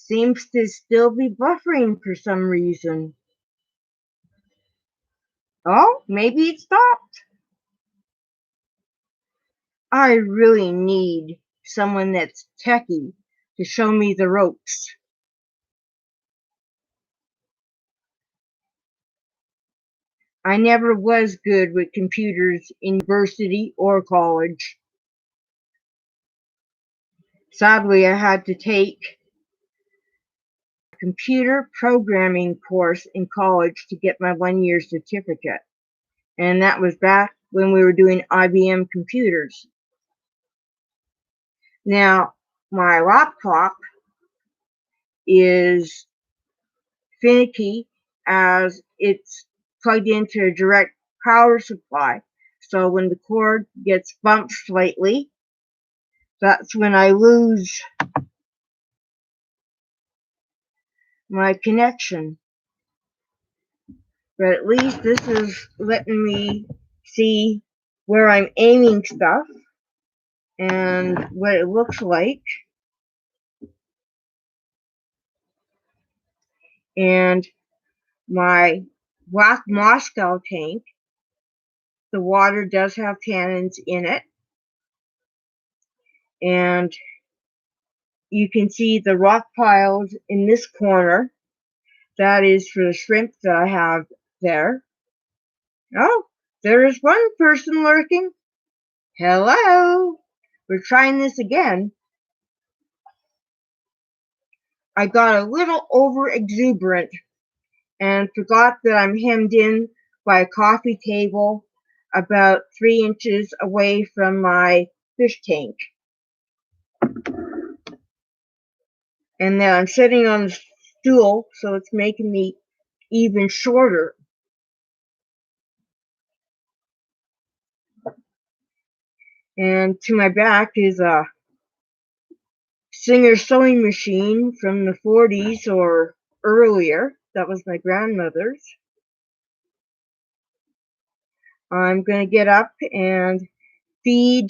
Seems to still be buffering for some reason. Oh, maybe it stopped. I really need someone that's techie to show me the ropes. I never was good with computers in university or college. Sadly, I had to take a computer programming course in college to get my 1-year certificate. And that was back when we were doing IBM computers. Now, my laptop is finicky as it's plugged into a direct power supply. So when the cord gets bumped slightly, that's when I lose my connection. But at least this is letting me see where I'm aiming stuff and what it looks like. And my black Moscow tank, the water does have tannins in it. And you can see the rock piles in this corner. That is for the shrimp that I have there. Oh, there is one person lurking. Hello. We're trying this again. I got a little over exuberant and forgot that I'm hemmed in by a coffee table about 3 inches away from my fish tank. And then I'm sitting on the stool, so it's making me even shorter. And to my back is a Singer sewing machine from the 40s or earlier. That was my grandmother's. I'm going to get up and feed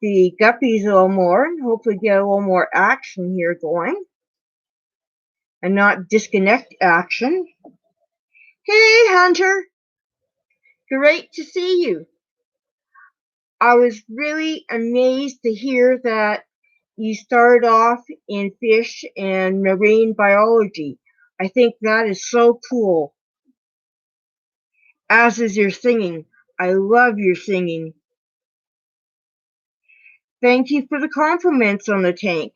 the guppies a little more and hopefully get a little more action here going and not disconnect action. Hey, Hunter. Great to see you. I was really amazed to hear that you started off in fish and marine biology. I think that is so cool. As is your singing. I love your singing. Thank you for the compliments on the tank.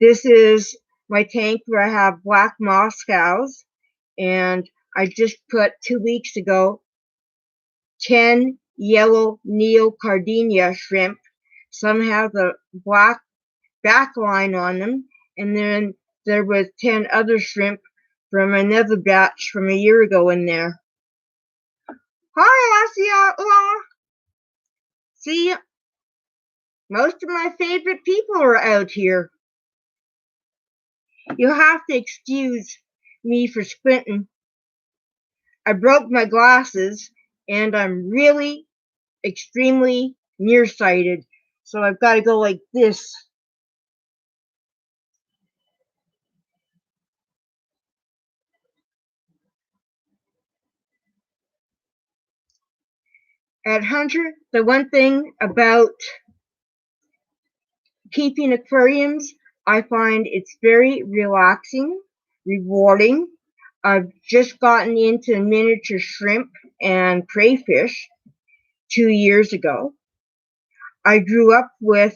This is my tank where I have black Moscows, and I just put 2 weeks ago 10 yellow neocardinia shrimp. Some have the black back line on them, and then there was 10 other shrimp from another batch from a year ago in there. Hi, Aussie Outlaw. See, most of my favorite people are out here. You'll have to excuse me for squinting. I broke my glasses, and I'm really extremely nearsighted, so I've got to go like this. At Hunter, the one thing about keeping aquariums, I find it's very relaxing, rewarding. I've just gotten into miniature shrimp and crayfish 2 years ago. I grew up with,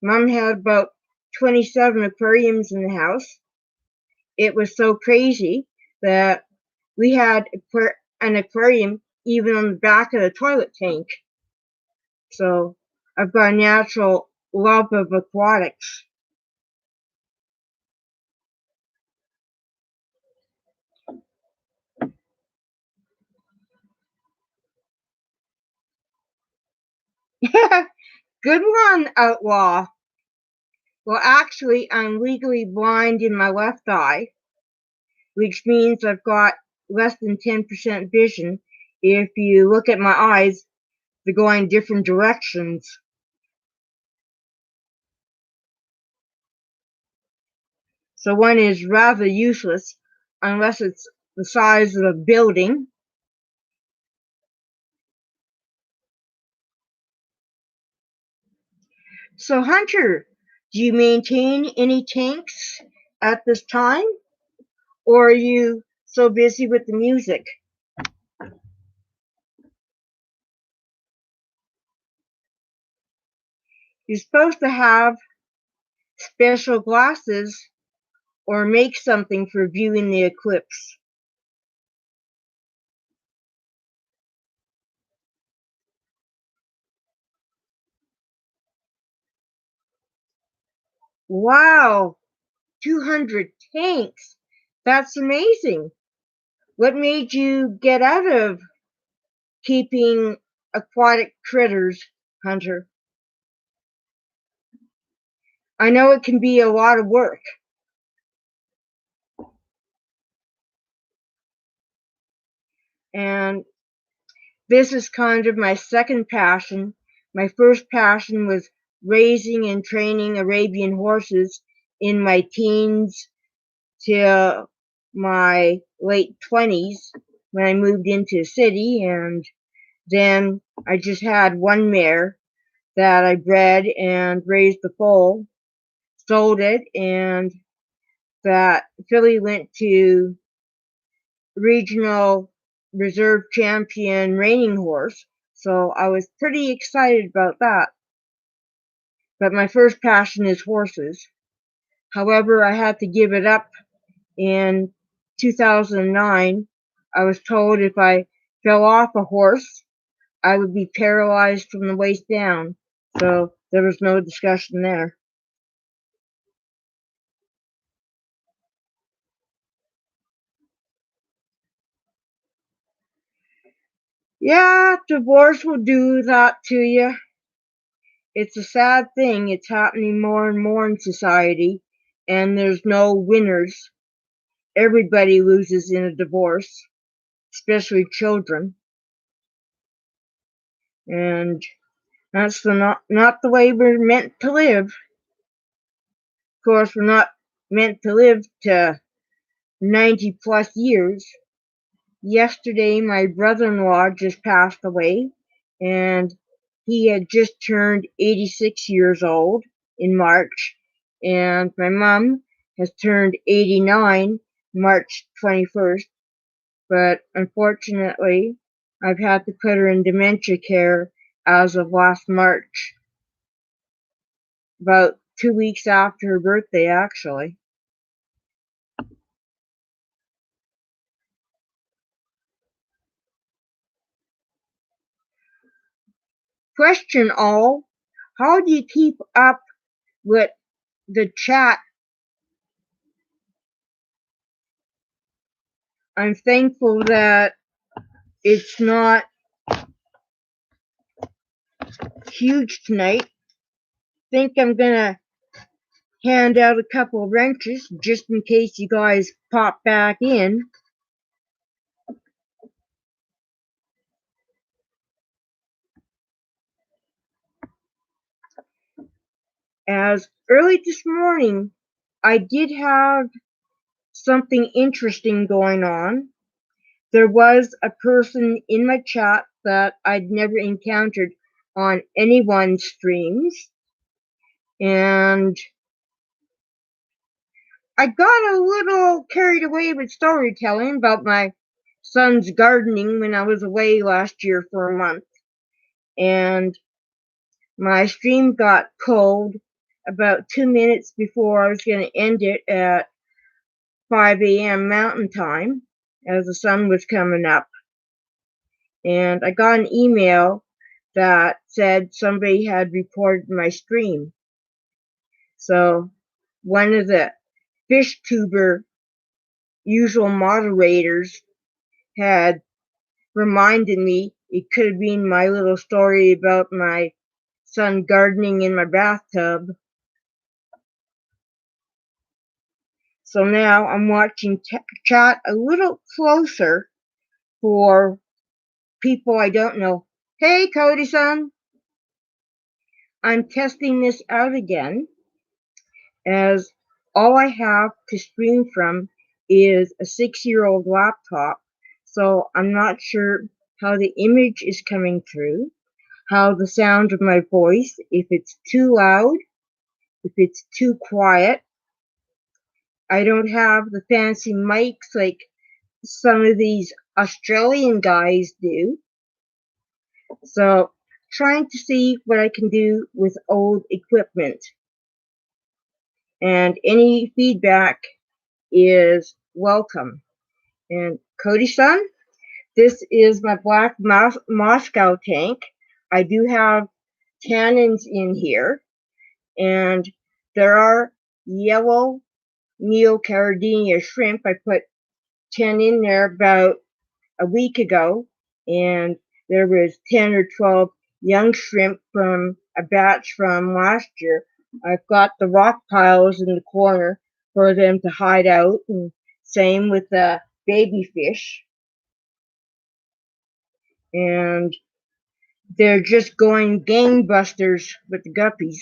Mom had about 27 aquariums in the house. It was so crazy that we had an aquarium even on the back of the toilet tank. So I've got a natural love of aquatics. Good one, Outlaw. Well, actually, I'm legally blind in my left eye, which means I've got less than 10% vision. If you look at my eyes, they're going different directions. so one is rather useless unless it's the size of a building. So Hunter, do you maintain any tanks at this time? Or are you so busy with the music? You're supposed to have special glasses or make something for viewing the eclipse. Wow, 200 tanks. That's amazing. What made you get out of keeping aquatic critters, Hunter? I know it can be a lot of work. And this is kind of my second passion. My first passion was raising and training Arabian horses in my teens to my late 20s when I moved into a city, and then I just had one mare that I bred and raised the foal, sold it, and that filly went to regional reserve champion reining horse. So I was pretty excited about that. But my first passion is horses. However, I had to give it up in 2009. I was told if I fell off a horse, I would be paralyzed from the waist down. So there was no discussion there. Yeah, divorce will do that to you. It's a sad thing. It's happening more and more in society, and there's no winners. Everybody loses in a divorce, especially children. And that's not the way we're meant to live. Of course, we're not meant to live to 90 plus years. Yesterday, my brother-in-law just passed away, and he had just turned 86 years old in March, and my mom has turned 89 March 21st, but unfortunately, I've had to put her in dementia care as of last March, about 2 weeks after her birthday, actually. Question all, how do you keep up with the chat? I'm thankful that it's not huge tonight. Think I'm gonna hand out a couple of wrenches just in case you guys pop back in. As early this morning, I did have something interesting going on. There was a person in my chat that I'd never encountered on anyone's streams, and I got a little carried away with storytelling about my son's gardening when I was away last year for a month. And my stream got pulled about 2 minutes before I was going to end it at 5 a.m. Mountain Time as the sun was coming up. And I got an email that said somebody had reported my stream. So one of the fish tuber usual moderators had reminded me it could have been my little story about my son gardening in my bathtub. So now I'm watching chat a little closer for people I don't know. Hey, Cody-san. I'm testing this out again as All I have to stream from is a 6-year-old laptop, so I'm not sure how the image is coming through, how the sound of my voice, if it's too loud, if it's too quiet. I don't have the fancy mics like some of these Australian guys do. So, trying to see what I can do with old equipment. And any feedback is welcome. And Cody-san, this is my black Moscow tank. I do have tannins in here, and there are yellow Neocaridina shrimp. I put 10 in there about a week ago, and there was 10 or 12 young shrimp from a batch from last year. I've got the rock piles in the corner for them to hide out, and same with the baby fish. And they're just going gangbusters with the guppies.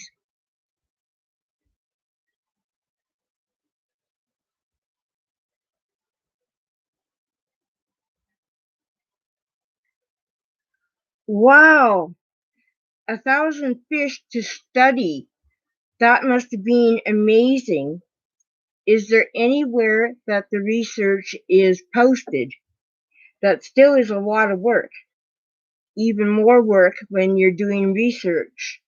Wow, 1,000 fish to study. That must have been amazing. Is there anywhere that the research is posted? That still is a lot of work. Even more work when you're doing research.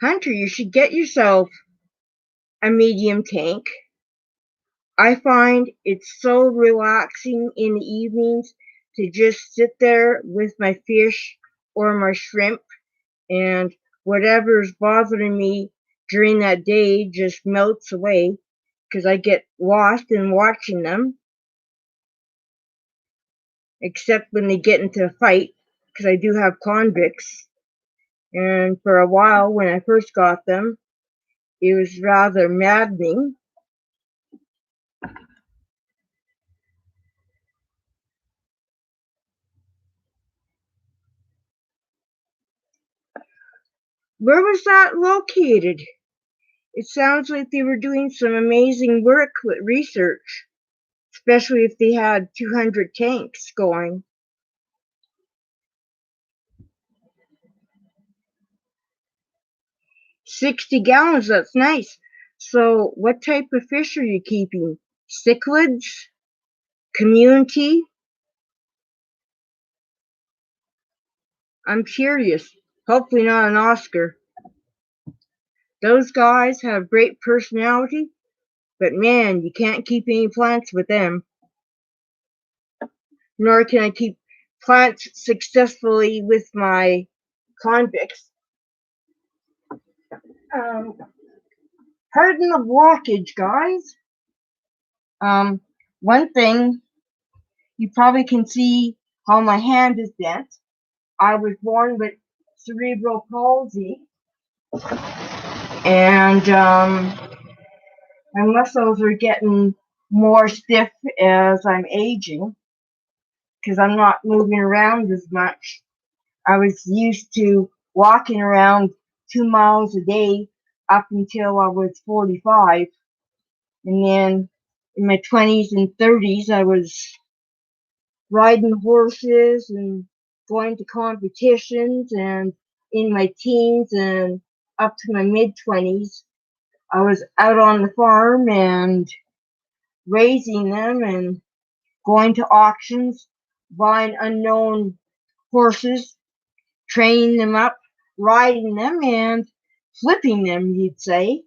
Hunter, you should get yourself a medium tank. I find it's so relaxing in the evenings to just sit there with my fish or my shrimp, and whatever's bothering me during that day just melts away because I get lost in watching them, except when they get into a fight, because I do have convicts. And for a while, when I first got them, it was rather maddening. Where was that located? It sounds like they were doing some amazing work with research, especially if they had 200 tanks going. 60 gallons, that's nice. So, what type of fish are you keeping? Cichlids? Community? I'm curious. Hopefully, not an Oscar. Those guys have great personality, but man, you can't keep any plants with them. Nor can I keep plants successfully with my convicts. Um, Pardon the blockage, guys. Um, One thing you probably can see how my hand is bent. I was born with cerebral palsy, and my muscles are getting more stiff as I'm aging because I'm not moving around as much. I was used to walking around 2 miles a day up until I was 45. And then in my 20s and 30s, I was riding horses and going to competitions. And in my teens and up to my mid 20s, I was out on the farm and raising them and going to auctions, buying unknown horses, training them up, riding them, and flipping them, you'd say,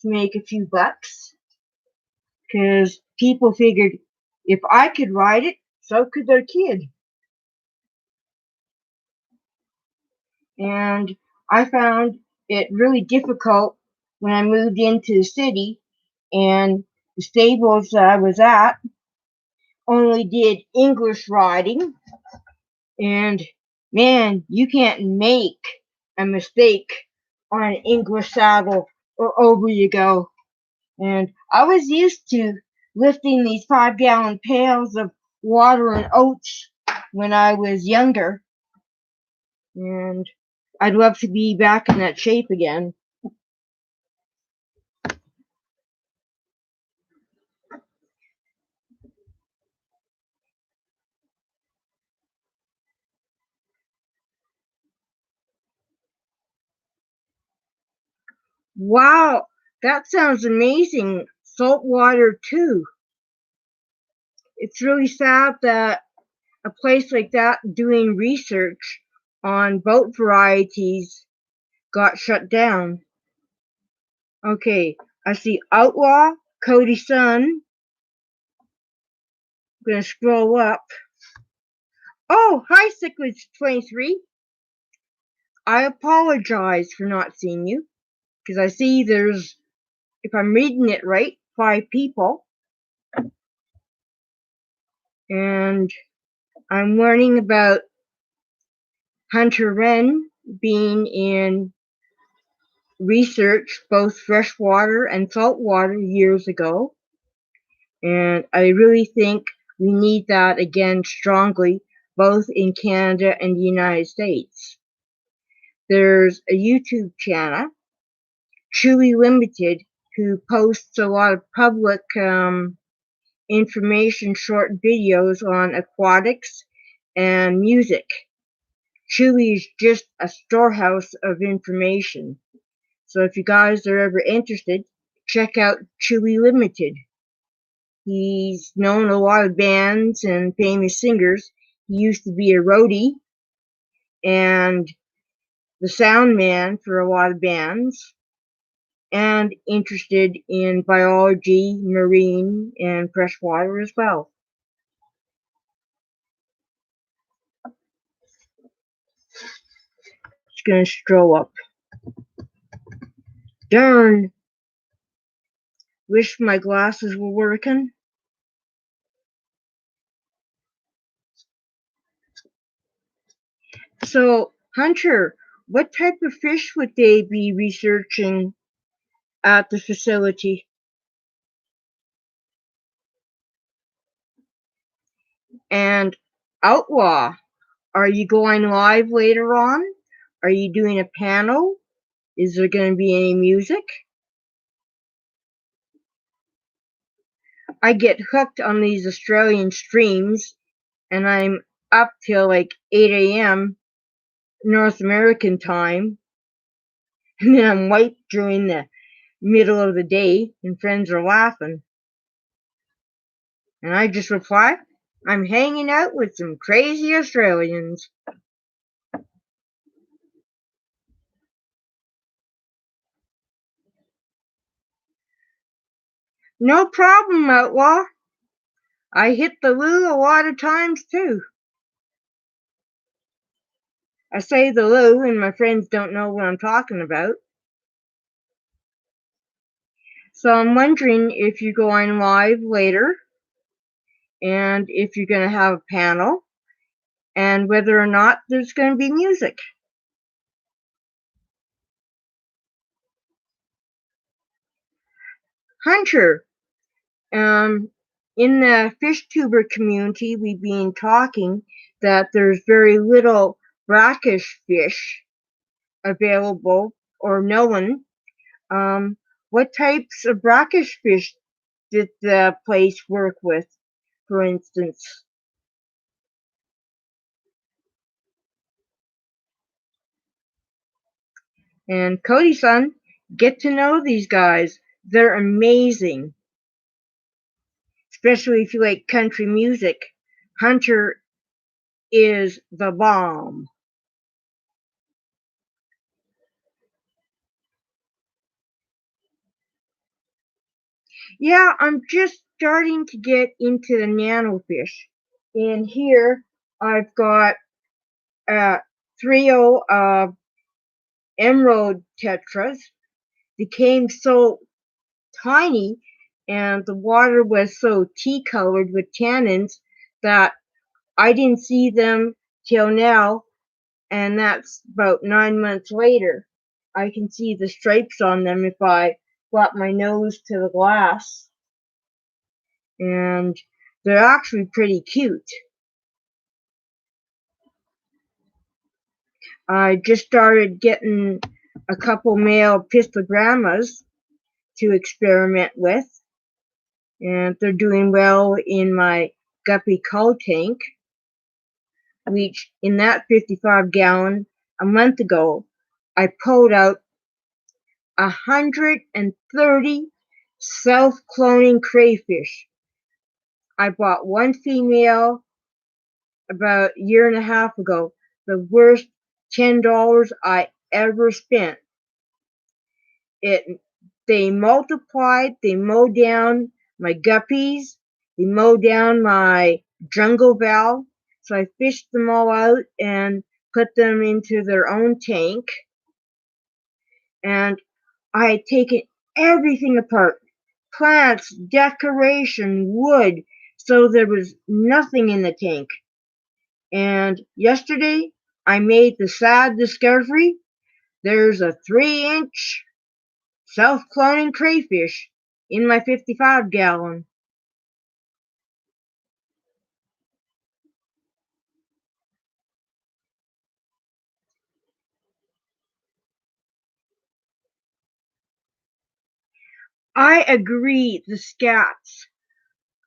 to make a few bucks. Because people figured if I could ride it, so could their kid. And I found it really difficult when I moved into the city, and the stables that I was at only did English riding. And man, you can't make a mistake on an English saddle or over you go. And I was used to lifting these 5-gallon pails of water and oats when I was younger. And I'd love to be back in that shape again. Wow, that sounds amazing. Salt water too. It's really sad that a place like that doing research on boat varieties got shut down. Okay, I see Outlaw, Cody Sun. I'm gonna scroll up. Oh, hi, Cichlid23. I apologize for not seeing you, because I see there's, if I'm reading it right, 5 people. And I'm learning about Hunter Wren being in research, both freshwater and saltwater, years ago. And I really think we need that again strongly, both in Canada and the United States. There's a YouTube channel, Truly Limited, who posts a lot of public information, short videos on aquatics and music. Truly is just a storehouse of information. So if you guys are ever interested, check out Truly Limited. He's known a lot of bands and famous singers. He used to be a roadie and the sound man for a lot of bands, and interested in biology, marine, and freshwater as well. Just gonna stroll up. Darn! Wish my glasses were working. So, Hunter, what type of fish would they be researching at the facility? And Outlaw, are you going live later on? Are you doing a panel? Is there going to be any music? I get hooked on these Australian streams, and I'm up till like 8 a.m. North American time, and then I'm wiped during the middle of the day, and friends are laughing. And I just reply, I'm hanging out with some crazy Australians. No problem, Outlaw. I hit the loo a lot of times too. I say the loo, and my friends don't know what I'm talking about. So I'm wondering if you're going live later, and if you're going to have a panel, and whether or not there's going to be music. Hunter, in the fish tuber community, we've been talking that there's very little brackish fish available or known. What types of brackish fish did the place work with, for instance? And Cody-san, get to know these guys. They're amazing, especially if you like country music. Hunter is the bomb. Yeah, I'm just starting to get into the nanofish. And here I've got a trio of emerald tetras. They came so tiny, and the water was so tea colored with tannins that I didn't see them till now, and that's about 9 months later. I can see the stripes on them if I brought my nose to the glass, and they're actually pretty cute. I just started getting a couple male pistogrammas to experiment with, and they're doing well in my guppy cull tank, which in that 55-gallon a month ago, I pulled out 130 self-cloning crayfish. I bought one female about a year and a half ago, the worst $10 I ever spent. They multiplied, they mowed down my guppies, they mowed down my jungle val, so I fished them all out and put them into their own tank, and I had taken everything apart, plants, decoration, wood, so there was nothing in the tank. And yesterday I made the sad discovery there's a 3-inch self-cloning crayfish in my 55-gallon. I agree, the scats.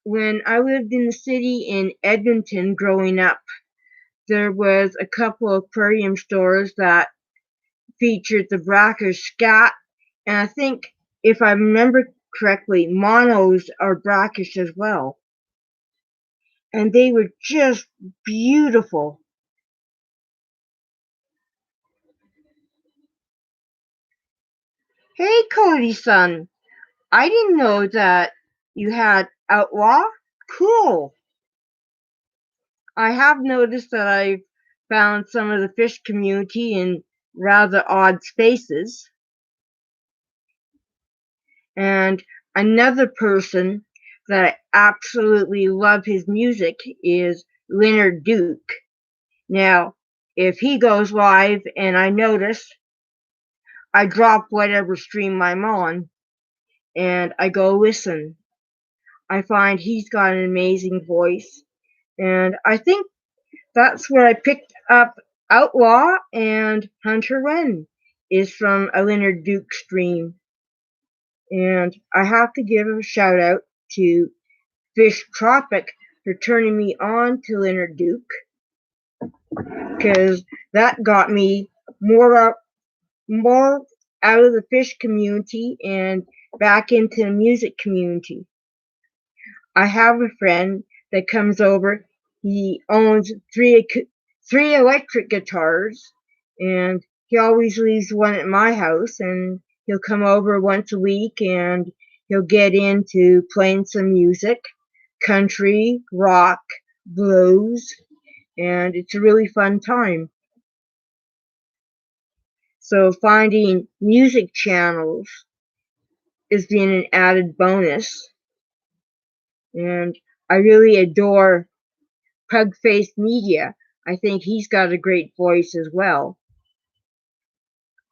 When I lived in the city in Edmonton growing up, there was a couple of aquarium stores that featured the brackish scat, and I think, if I remember correctly, monos are brackish as well. And they were just beautiful. Hey, Cody-san, I didn't know that you had Outlaw. Cool. I have noticed that I've found some of the fish community in rather odd spaces. And another person that I absolutely love his music is Leonard Duke. Now, if he goes live and I notice, I drop whatever stream I'm on and I go listen. I find he's got an amazing voice, and I think that's where I picked up Outlaw and Hunter Wren is from a Leonard Duke stream. And I have to give a shout out to Fish Tropic for turning me on to Leonard Duke, because that got me more more out of the fish community and back into the music community. I have a friend that comes over. He owns three electric guitars, and he always leaves one at my house. And he'll come over once a week, and he'll get into playing some music, country, rock, blues, and it's a really fun time. So finding music channels is being an added bonus, and I really adore Pugface Media. I think he's got a great voice as well.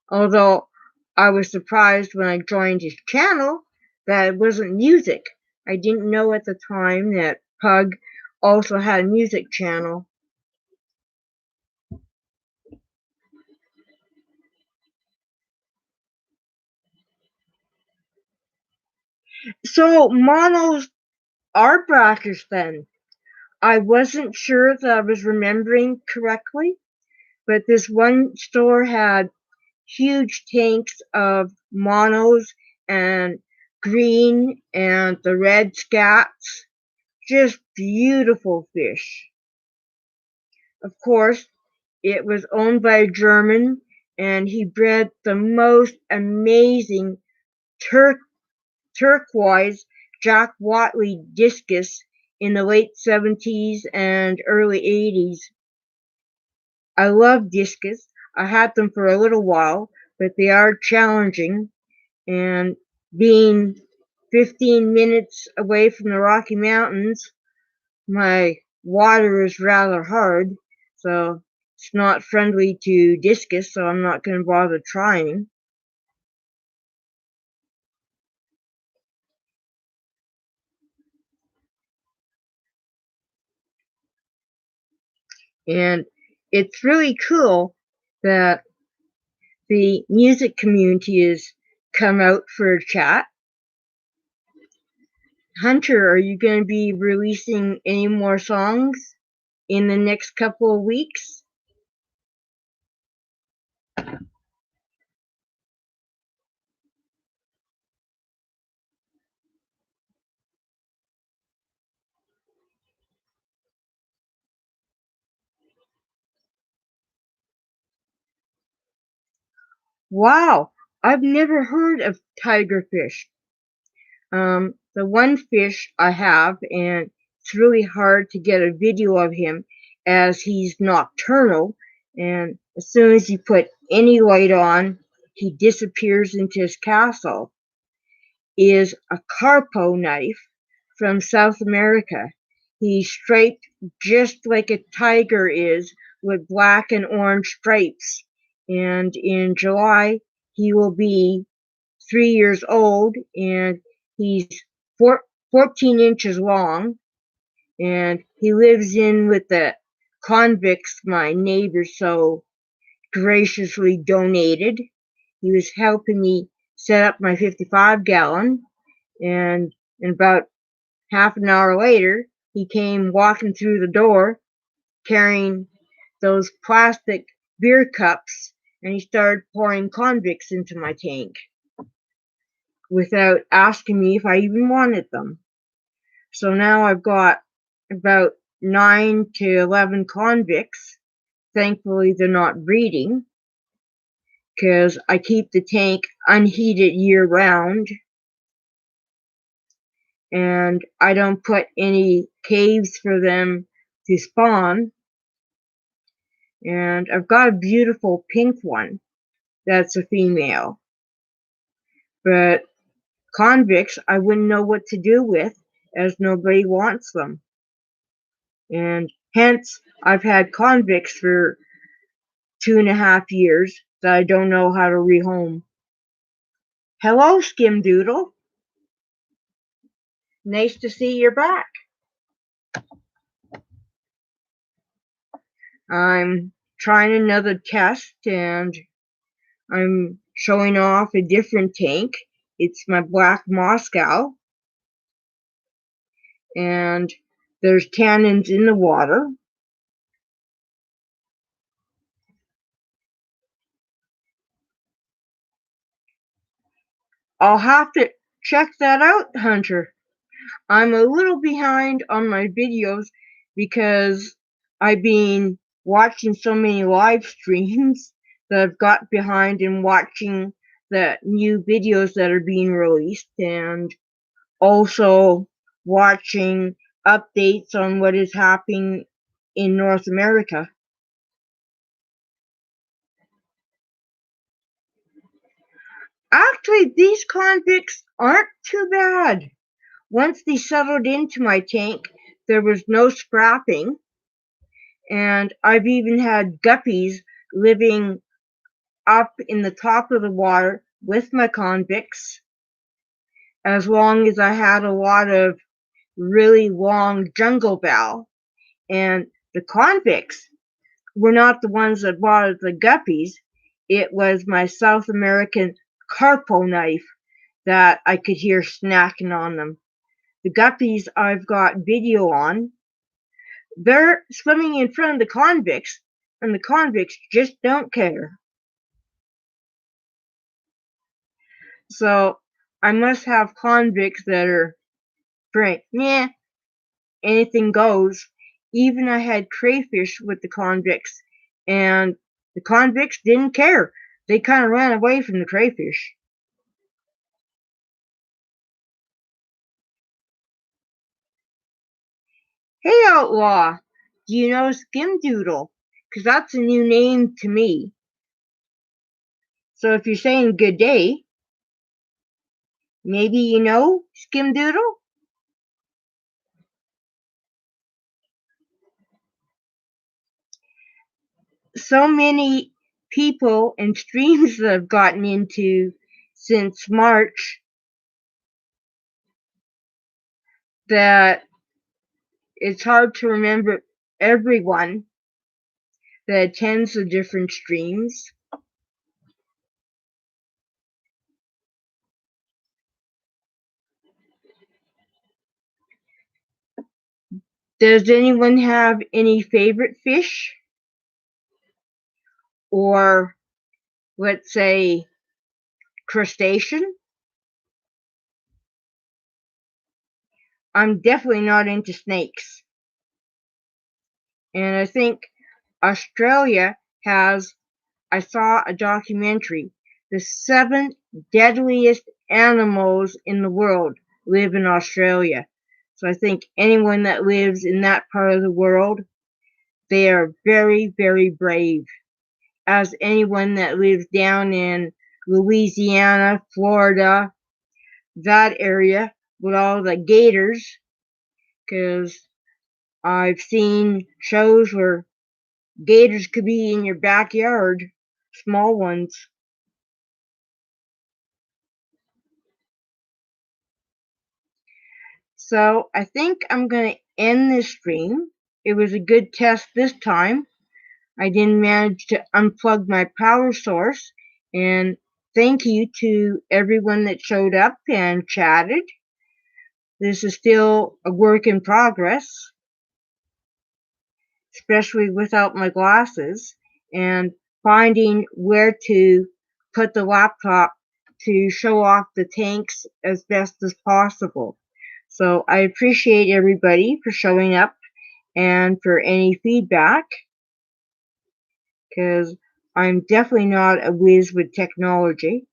Although I was surprised when I joined his channel that it wasn't music. I didn't know at the time that Pug also had a music channel. So monos are brackish then. I wasn't sure that I was remembering correctly, but this one store had huge tanks of monos and green and the red scats. Just beautiful fish. Of course, it was owned by a German, and he bred the most amazing turquoise Jack Watley discus in the late 70s and early 80s. I love discus. I had them for a little while, but they are challenging, and being 15 minutes away from the Rocky Mountains, my water is rather hard, so it's not friendly to discus, so I'm not going to bother trying. And it's really cool that the music community has come out for a chat. Hunter, are you going to be releasing any more songs in the next couple of weeks? Wow, I've never heard of tigerfish. The one fish I have, and it's really hard to get a video of him as he's nocturnal, and as soon as you put any light on, he disappears into his castle, is a carpo knife from South America. He's striped just like a tiger is, with black and orange stripes. And in July, he will be 3 years old, and he's 14 inches long, and he lives in with the convicts my neighbor so graciously donated. He was helping me set up my 55-gallon, and about half an hour later, he came walking through the door carrying those plastic beer cups, and he started pouring convicts into my tank without asking me if I even wanted them. So now I've got about 9 to 11 convicts. Thankfully, they're not breeding because I keep the tank unheated year round, and I don't put any caves for them to spawn. And I've got a beautiful pink one that's a female. But convicts, I wouldn't know what to do with, as nobody wants them. And hence, I've had convicts for 2.5 years that I don't know how to rehome. Hello, Skimdoodle. Nice to see you're back. I'm trying another test, and I'm showing off a different tank. It's my black Moscow, and there's tannins in the water. I'll have to check that out, Hunter. I'm a little behind on my videos because I've been watching so many live streams that I've got behind in watching the new videos that are being released, and also watching updates on what is happening in North America. Actually, these convicts aren't too bad. Once they settled into my tank, there was no scrapping, and I've even had guppies living up in the top of the water with my convicts, as long as I had a lot of really long jungle bell. And the convicts were not the ones that bothered the guppies. It was my South American carpo knife that I could hear snacking on them. The guppies I've got video on, they're swimming in front of the convicts, and the convicts just don't care. So I must have convicts that are frank. Yeah, anything goes. Even I had crayfish with the convicts, and the convicts didn't care. They kind of ran away from the crayfish. Hey, Outlaw, do you know Skimdoodle? Because that's a new name to me. So if you're saying good day, maybe you know Skimdoodle? So many people and streams that I've gotten into since March that it's hard to remember everyone. that attends the different streams. Does anyone have any favorite fish? Or let's say crustacean? I'm definitely not into snakes. And I think Australia has, I saw a documentary, the 7 deadliest animals in the world live in Australia. So I think anyone that lives in that part of the world, they are very, very brave. As anyone that lives down in Louisiana, Florida, that area with all the gators, because I've seen shows where gators could be in your backyard, small ones. So I think I'm going to end this stream. It was a good test this time. I didn't manage to unplug my power source. And thank you to everyone that showed up and chatted. This is still a work in progress, especially without my glasses, and finding where to put the laptop to show off the tanks as best as possible. So I appreciate everybody for showing up and for any feedback, because I'm definitely not a whiz with technology,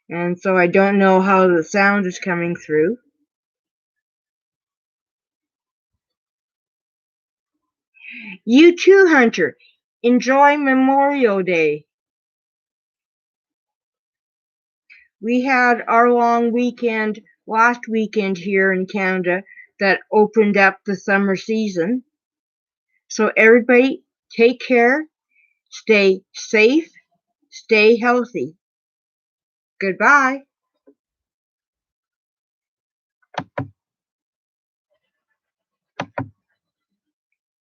and so I don't know how the sound is coming through. You too, Hunter. Enjoy Memorial Day. We had our long weekend last weekend here in Canada that opened up the summer season. So everybody take care, stay safe, stay healthy. Goodbye.